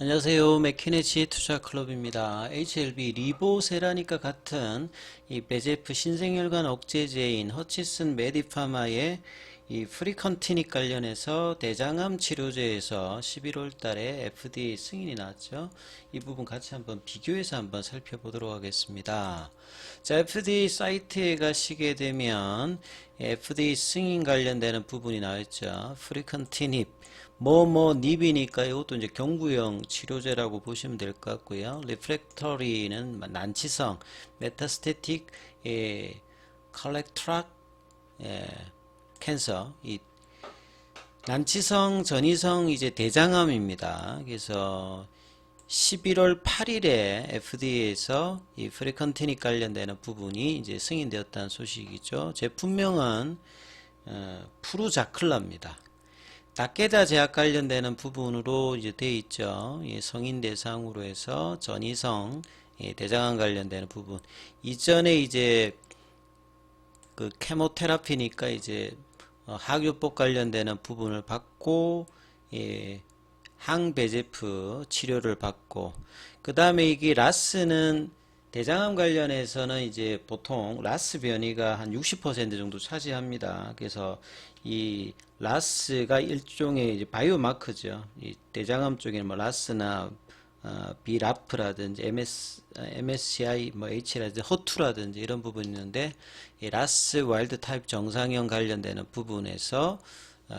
안녕하세요. 맥키네치 투자클럽입니다. HLB 리보세라니까 같은 이 베제프 신생혈관 억제제인 허치슨 메디파마의 이 프리컨티닉 관련해서 대장암 치료제에서 11월 달에 FDA 승인이 나왔죠. 이 부분 같이 한번 비교해서 한번 살펴보도록 하겠습니다. 자, FDA 사이트에 가시게 되면 FDA 승인 관련되는 부분이 나왔죠. 프리컨티닉 닙이니까 이것도 이제 경구용 치료제라고 보시면 될 것 같고요. 리프렉터리는 난치성, 메타스테틱, 컬렉트락, 캔서, 이 난치성, 전이성 이제 대장암입니다. 그래서 11월 8일에 FDA에서 이 프리컨티닉 관련되는 부분이 이제 승인되었다는 소식이죠. 제품명은 프루자클라입니다. 다케다 제약 관련되는 부분으로 이제 돼 있죠. 성인 대상으로 해서 전이성 대장암 관련되는 부분. 이전에 이제 그 케모테라피니까 이제 항요법 관련되는 부분을 받고 항배제프 치료를 받고 그 다음에 이게 라스는 대장암 관련해서는 이제 보통 라스 변이가 한 60% 정도 차지합니다. 그래서 이 라스가 일종의 이제 바이오마커죠. 이 대장암 쪽에는 뭐 라스나 비라프라든지 MSCI 뭐 H라든지 허투라든지 이런 부분이 있는데 이 라스 와일드 타입 정상형 관련되는 부분에서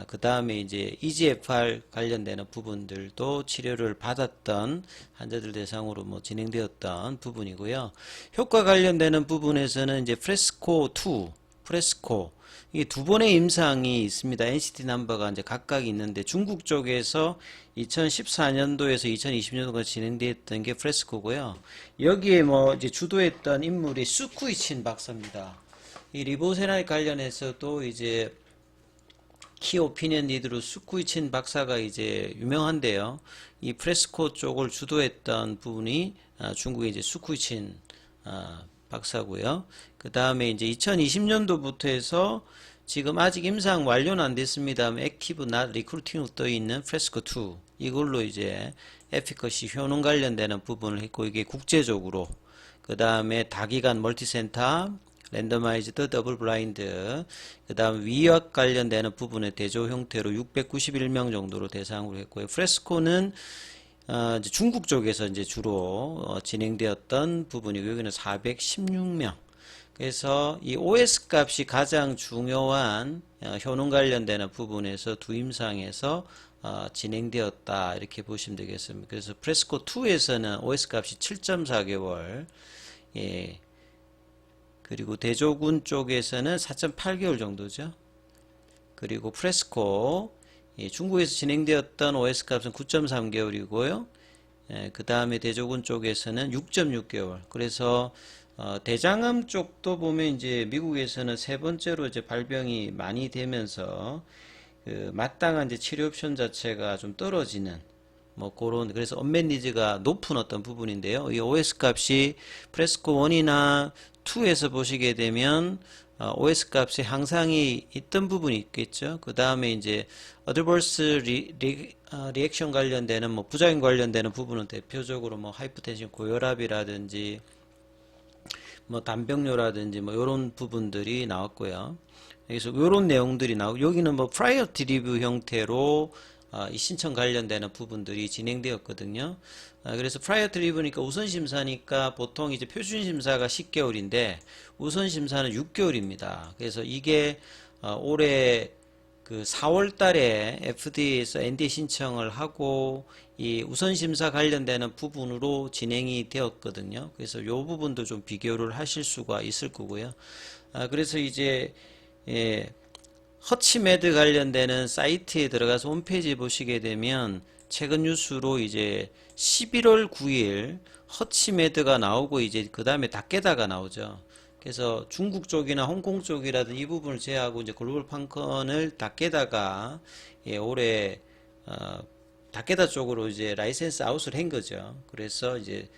그 다음에 이제 EGFR 관련되는 부분들도 치료를 받았던 환자들 대상으로 뭐 진행되었던 부분이고요. 효과 관련되는 부분에서는 이제 프레스코 이 두 번의 임상이 있습니다. NCT 넘버가 이제 각각 있는데 중국 쪽에서 2014년도에서 2020년도까지 진행되었던 게 프레스코고요. 여기에 뭐 이제 주도했던 인물이 수쿠이친 박사입니다. 이 리보세라에 관련해서도 이제 키 오피니언 리드로 수쿠이친 박사가 이제 유명한데요. 이 프레스코 쪽을 주도했던 부분이 중국의 이제 수쿠이친 박사고요. 그 다음에 이제 2020년도부터 해서 지금 아직 임상 완료는 안 됐습니다. 액티브 낫 리크루팅으로 떠 있는 프레스코 2 이걸로 이제 에피커시 효능 관련되는 부분을 했고 이게 국제적으로 그 다음에 다기관 멀티센터 랜더마이즈드 더블 블라인드 그 다음 위약 관련되는 부분의 대조 형태로 691명 정도로 대상으로 했고요. 프레스코는 이제 중국 쪽에서 이제 주로 진행되었던 부분이고 여기는 416명. 그래서 이 OS 값이 가장 중요한 효능 관련되는 부분에서 두 임상에서 진행되었다 이렇게 보시면 되겠습니다. 그래서 프레스코 2에서는 OS 값이 7.4개월, 그리고 대조군 쪽에서는 4.8개월 정도죠. 그리고 프레스코 중국에서 진행되었던 OS 값은 9.3개월이고요. 그 다음에 대조군 쪽에서는 6.6개월. 그래서 대장암 쪽도 보면 이제 미국에서는 세 번째로 이제 발병이 많이 되면서 그 마땅한 이제 치료 옵션 자체가 좀 떨어지는 뭐 그런 그래서 언맷 니즈가 높은 어떤 부분인데요. 이 OS 값이 프레스코 1이나 2에서 보시게 되면 OS 값의 향상이 있던 부분이 있겠죠. 그 다음에 이제 어드버스 리액션 관련되는 뭐 부작용 관련되는 부분은 대표적으로 뭐 하이퍼텐션 고혈압이라든지 뭐 단병뇨라든지 뭐 이런 부분들이 나왔고요. 그래서 이런 내용들이 나오고 여기는 뭐 프라이어티 리뷰 형태로 이 신청 관련되는 부분들이 진행되었거든요. 그래서 프라이어티 리뷰니까 우선 심사니까 보통 이제 표준 심사가 10개월인데 우선 심사는 6개월입니다. 그래서 이게 올해 그 4월 달에 FDA에서 NDA 신청을 하고 이 우선 심사 관련되는 부분으로 진행이 되었거든요. 그래서 이 부분도 좀 비교를 하실 수가 있을 거고요. 그래서 이제 허치메드 관련되는 사이트에 들어가서 홈페이지 보시게 되면 최근 뉴스로 이제 11월 9일 허치메드가 나오고 이제 그 다음에 다케다가 나오죠. 그래서 중국 쪽이나 홍콩 쪽이라든 이 부분을 제외하고 이제 글로벌 판권을 다케다가 올해 다케다 쪽으로 이제 라이센스 아웃을 한 거죠. 그래서 이제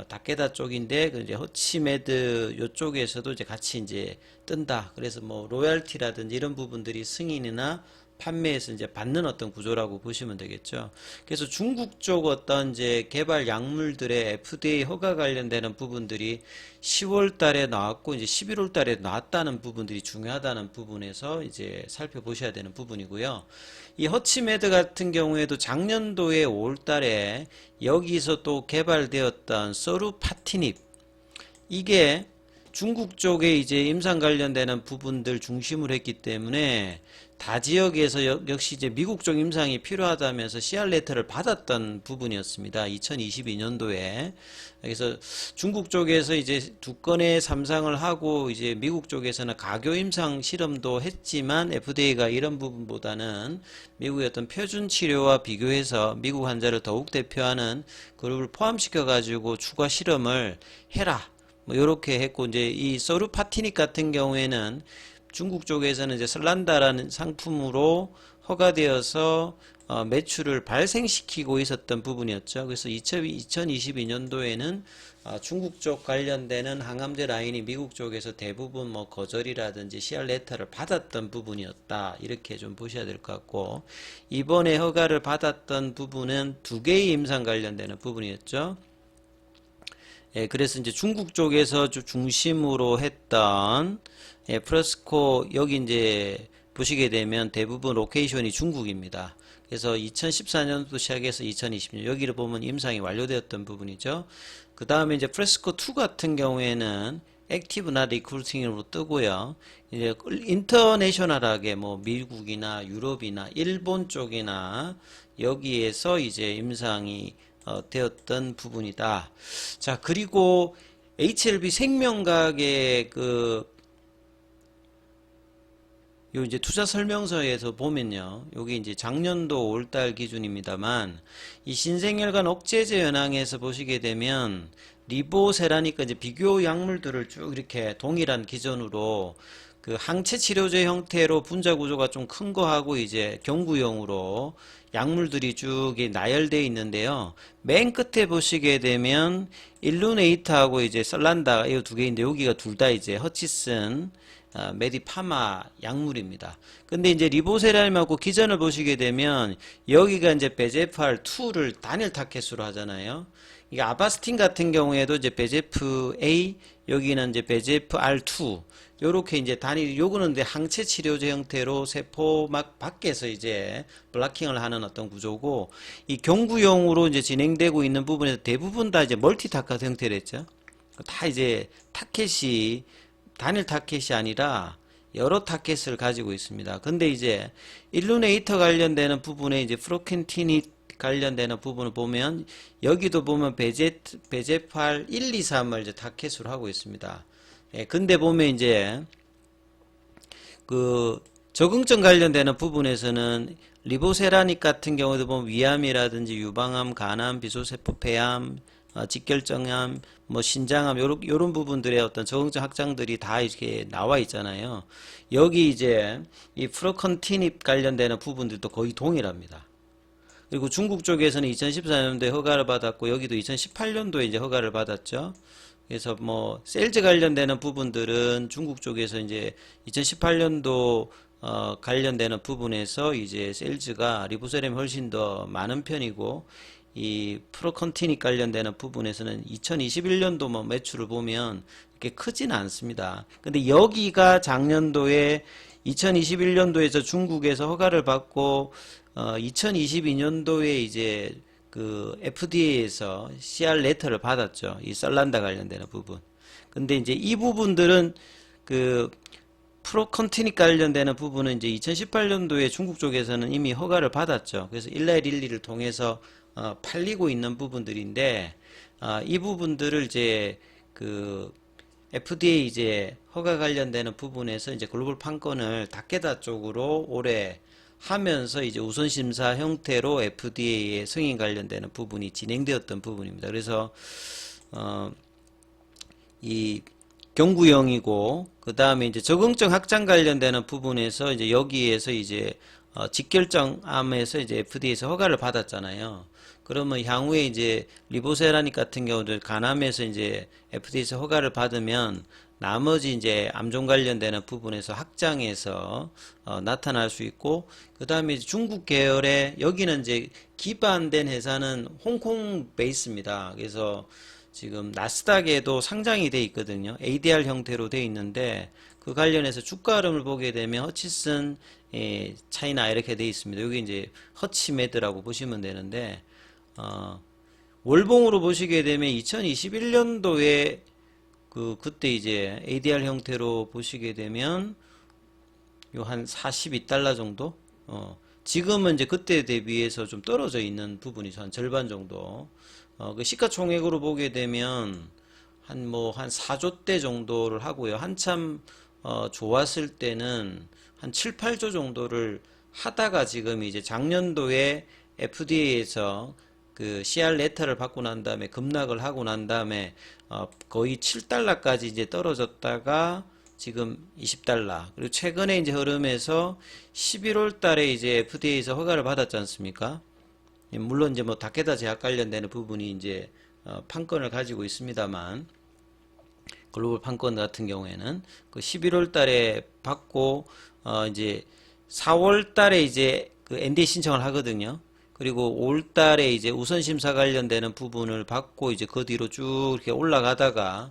다케다 쪽인데 그 이제 허치메드 요쪽에서도 이제 같이 이제 뜬다. 그래서 뭐 로얄티라든지 이런 부분들이 승인이나 판매에서 이제 받는 어떤 구조라고 보시면 되겠죠. 그래서 중국 쪽 어떤 이제 개발 약물들의 FDA 허가 관련되는 부분들이 10월 달에 나왔고 이제 11월 달에 나왔다는 부분들이 중요하다는 부분에서 이제 살펴보셔야 되는 부분이고요. 이 허치메드 같은 경우에도 작년도에 5월 달에 여기서 또 개발되었던 서루파티닙, 이게 중국 쪽에 이제 임상 관련되는 부분들 중심으로 했기 때문에 다 지역에서 역시 이제 미국 쪽 임상이 필요하다면서 CR 레터를 받았던 부분이었습니다. 2022년도에. 그래서 중국 쪽에서 이제 두 건의 삼상을 하고 이제 미국 쪽에서는 가교 임상 실험도 했지만 FDA가 이런 부분보다는 미국의 어떤 표준 치료와 비교해서 미국 환자를 더욱 대표하는 그룹을 포함시켜 가지고 추가 실험을 해라. 뭐 요렇게 했고, 이제 이 서루파티닉 같은 경우에는 중국 쪽에서는 이제 설란다라는 상품으로 허가되어서 매출을 발생시키고 있었던 부분이었죠. 그래서 2022년도에는 중국 쪽 관련되는 항암제 라인이 미국 쪽에서 대부분 뭐 거절이라든지 CR 레터를 받았던 부분이었다. 이렇게 좀 보셔야 될 것 같고, 이번에 허가를 받았던 부분은 두 개의 임상 관련되는 부분이었죠. 예, 그래서 이제 중국 쪽에서 중심으로 했던 프레스코, 여기 이제 보시게 되면 대부분 로케이션이 중국입니다. 그래서 2014년도 시작해서 2020년 여기를 보면 임상이 완료되었던 부분이죠. 그 다음에 이제 프레스코2 같은 경우에는 액티브나 리크루팅으로 뜨고요. 이제 인터내셔널하게 뭐 미국이나 유럽이나 일본 쪽이나 여기에서 이제 임상이 되었던 부분이다. 자, 그리고 HLB 생명과학의 요 이제 투자 설명서에서 보면요. 여기 이제 작년도 5월달 기준입니다만, 이 신생혈관 억제제 현황에서 보시게 되면 리보세라니까 이제 비교 약물들을 쭉 이렇게 동일한 기준으로 그 항체 치료제 형태로 분자 구조가 좀 큰 거 하고 이제 경구용으로 약물들이 쭉 나열되어 있는데요. 맨 끝에 보시게 되면 일루네이트하고 이제 설란다, 이 두 개인데 여기가 둘 다 이제 허치슨 메디파마 약물입니다. 근데 이제 리보세라임하고 기전을 보시게 되면 여기가 이제 베제프R2를 단일 타켓으로 하잖아요. 이게 아바스틴 같은 경우에도 이제 베제프 A, 여기는 이제 베제프 R2, 요렇게 이제 단일, 요거는 이제 항체 치료제 형태로 세포막 밖에서 이제 블라킹을 하는 어떤 구조고, 이 경구용으로 이제 진행되고 있는 부분에서 대부분 다 이제 멀티 타켓 형태로 했죠. 다 이제 타켓이 단일 타켓이 아니라 여러 타켓을 가지고 있습니다. 근데 이제 일루네이터 관련되는 부분에 이제 프로켄티닛 관련되는 부분을 보면 여기도 보면 베제팔 1, 2, 3을 이제 타켓으로 하고 있습니다. 예, 근데 보면 이제 그 적응증 관련되는 부분에서는 리보세라닉 같은 경우도 보면 위암이라든지 유방암, 간암, 비소세포 폐암, 직결정암, 뭐 신장암, 요런 부분들의 어떤 적응증 확장들이 다 이렇게 나와 있잖아요. 여기 이제 이 프로컨티닙 관련되는 부분들도 거의 동일합니다. 그리고 중국 쪽에서는 2014년도에 허가를 받았고, 여기도 2018년도에 이제 허가를 받았죠. 그래서 뭐 셀즈 관련되는 부분들은 중국 쪽에서 이제 2018년도 관련되는 부분에서 이제 셀즈가 리보세램이 훨씬 더 많은 편이고, 이 프로컨티닉 관련되는 부분에서는 2021년도 뭐 매출을 보면 이렇게 크지는 않습니다. 근데 여기가 작년도에 2021년도에서 중국에서 허가를 받고 2022년도에 이제 그 FDA에서 CR 레터를 받았죠. 이 설란다 관련되는 부분. 근데 이제 이 부분들은 그 프로컨티닉 관련되는 부분은 이제 2018년도에 중국 쪽에서는 이미 허가를 받았죠. 그래서 111을 통해서 팔리고 있는 부분들인데, 이 부분들을 이제 그 FDA 이제 허가 관련되는 부분에서 이제 글로벌 판권을 다케다 쪽으로 올해 하면서 이제 우선 심사 형태로 FDA의 승인 관련되는 부분이 진행되었던 부분입니다. 그래서 이 경구형이고, 그 다음에 이제 적응증 확장 관련되는 부분에서 이제 여기에서 이제 직결정암에서 이제 FDA에서 허가를 받았잖아요. 그러면 향후에 이제 리보세라닉 같은 경우도 간암에서 이제 FDA에서 허가를 받으면 나머지 이제 암종 관련되는 부분에서 확장해서 나타날 수 있고, 그 다음에 중국 계열의 여기는 이제 기반된 회사는 홍콩 베이스입니다. 그래서 지금 나스닥에도 상장이 돼 있거든요. ADR 형태로 돼 있는데 그 관련해서 주가 흐름을 보게 되면 허치슨 차이나 이렇게 돼 있습니다. 여기 이제 허치메드라고 보시면 되는데 월봉으로 보시게 되면 2021년도에 그때 이제 ADR 형태로 보시게 되면 요 한 42달러 정도? 지금은 이제 그때 대비해서 좀 떨어져 있는 부분이죠. 한 절반 정도. 그 시가총액으로 보게 되면 한 4조대 정도를 하고요. 한참 좋았을 때는 한 7, 8조 정도를 하다가 지금 이제 작년도에 FDA에서 그 CR 레터를 받고 난 다음에 급락을 하고 난 다음에 거의 7달러까지 이제 떨어졌다가 지금 20달러. 그리고 최근에 이제 흐름에서 11월 달에 이제 FDA에서 허가를 받았지 않습니까? 물론 이제 뭐 다케다 제약 관련되는 부분이 이제 판권을 가지고 있습니다만, 글로벌 판권 같은 경우에는 그 11월 달에 받고 이제 4월 달에 이제 그 NDA 신청을 하거든요. 그리고 5월 달에 이제 우선 심사 관련되는 부분을 받고 이제 그 뒤로 쭉 이렇게 올라가다가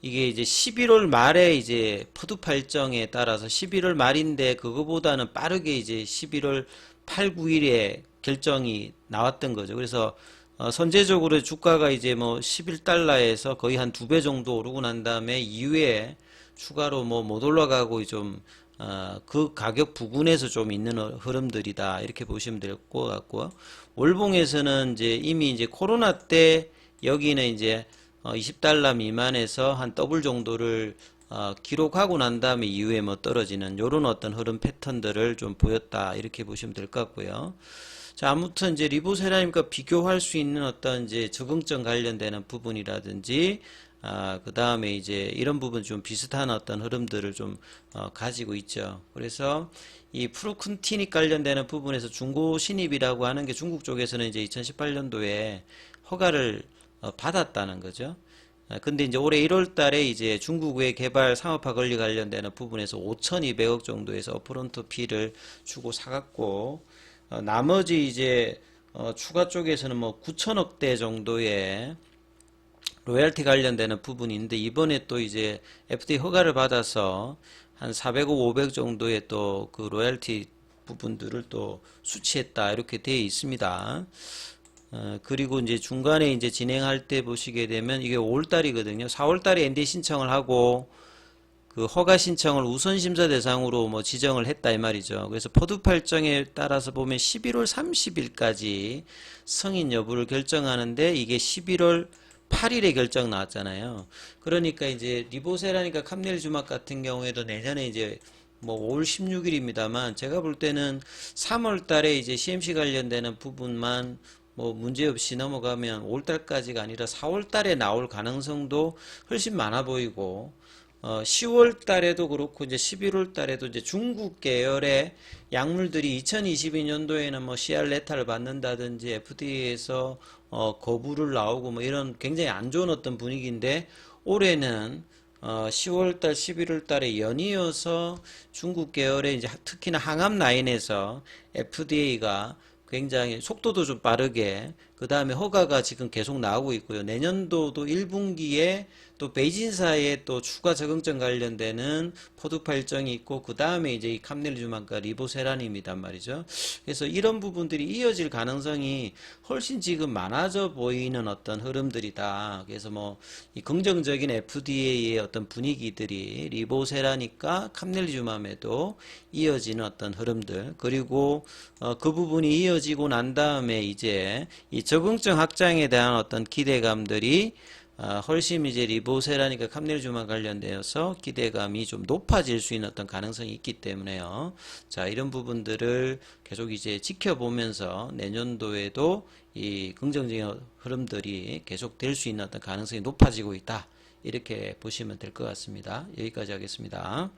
이게 이제 11월 말에 이제 퍼드파 일정에 따라서 11월 말인데 그거보다는 빠르게 이제 11월 8, 9일에 결정이 나왔던 거죠. 그래서 선제적으로 주가가 이제 뭐 11달러에서 거의 한 2배 정도 오르고 난 다음에 이후에 추가로 뭐 못 올라가고 좀 그 가격 부근에서 좀 있는 흐름들이다 이렇게 보시면 될 것 같고요. 월봉에서는 이제 이미 이제 코로나 때 여기는 이제 20달러 미만에서 한 더블 정도를 기록하고 난 다음에 이후에 뭐 떨어지는 요런 어떤 흐름 패턴들을 좀 보였다 이렇게 보시면 될 것 같고요. 자, 아무튼 이제 리보세라님과 비교할 수 있는 어떤 이제 적응증 관련되는 부분이라든지 그 다음에 이제 이런 부분 좀 비슷한 어떤 흐름들을 좀 가지고 있죠. 그래서 이 프루큰티닉 관련되는 부분에서 중고 신입이라고 하는 게 중국 쪽에서는 이제 2018년도에 허가를 받았다는 거죠. 근데 이제 올해 1월 달에 이제 중국의 개발 상업화 권리 관련되는 부분에서 5,200억 정도에서 어프론트 피를 주고 사갔고, 나머지 이제 추가 쪽에서는 뭐 9천억대 정도의 로열티 관련되는 부분이 있는데, 이번에 또 이제 FDA 허가를 받아서 한 400억, 500 정도의 또 그 로열티 부분들을 또 수취했다 이렇게 되어 있습니다. 그리고 이제 중간에 이제 진행할 때 보시게 되면 이게 5월달이거든요. 4월달에 NDA 신청을 하고 그 허가 신청을 우선 심사 대상으로 뭐 지정을 했다 이 말이죠. 그래서 퍼드파 일정에 따라서 보면 11월 30일까지 승인 여부를 결정하는데 이게 11월 8일에 결정 나왔잖아요. 그러니까 이제 리보세라니까 캄넬주막 같은 경우에도 내년에 이제 뭐 5월 16일입니다만 제가 볼 때는 3월 달에 이제 CMC 관련되는 부분만 뭐 문제없이 넘어가면 5월 달까지가 아니라 4월 달에 나올 가능성도 훨씬 많아 보이고, 10월 달에도 그렇고 이제 11월 달에도 이제 중국 계열의 약물들이 2022년도에는 뭐 CR 레타를 받는다든지 FDA에서 거부를 나오고 뭐 이런 굉장히 안 좋은 어떤 분위기인데, 올해는 10월 달, 11월 달에 연이어서 중국 계열의 이제 특히나 항암 라인에서 FDA가 굉장히 속도도 좀 빠르게, 그 다음에 허가가 지금 계속 나오고 있고요. 내년도도 1분기에 또 베이진사의 또 추가 적응증 관련되는 포드파 일정이 있고, 그 다음에 이제 이 캄넬주막과 리보세란입니다 말이죠. 그래서 이런 부분들이 이어질 가능성이 훨씬 지금 많아져 보이는 어떤 흐름들이다. 그래서 뭐 이 긍정적인 FDA의 어떤 분위기들이 리보세라니까 캄넬주막에도 이어지는 어떤 흐름들, 그리고 그 부분이 이어지고 난 다음에 이제 이 적응증 확장에 대한 어떤 기대감들이 훨씬 이제 리보세라니까 캄넬주막 관련되어서 기대감이 좀 높아질 수 있는 어떤 가능성이 있기 때문에요. 자, 이런 부분들을 계속 이제 지켜보면서 내년도에도 이 긍정적인 흐름들이 계속 될 수 있는 어떤 가능성이 높아지고 있다. 이렇게 보시면 될 것 같습니다. 여기까지 하겠습니다.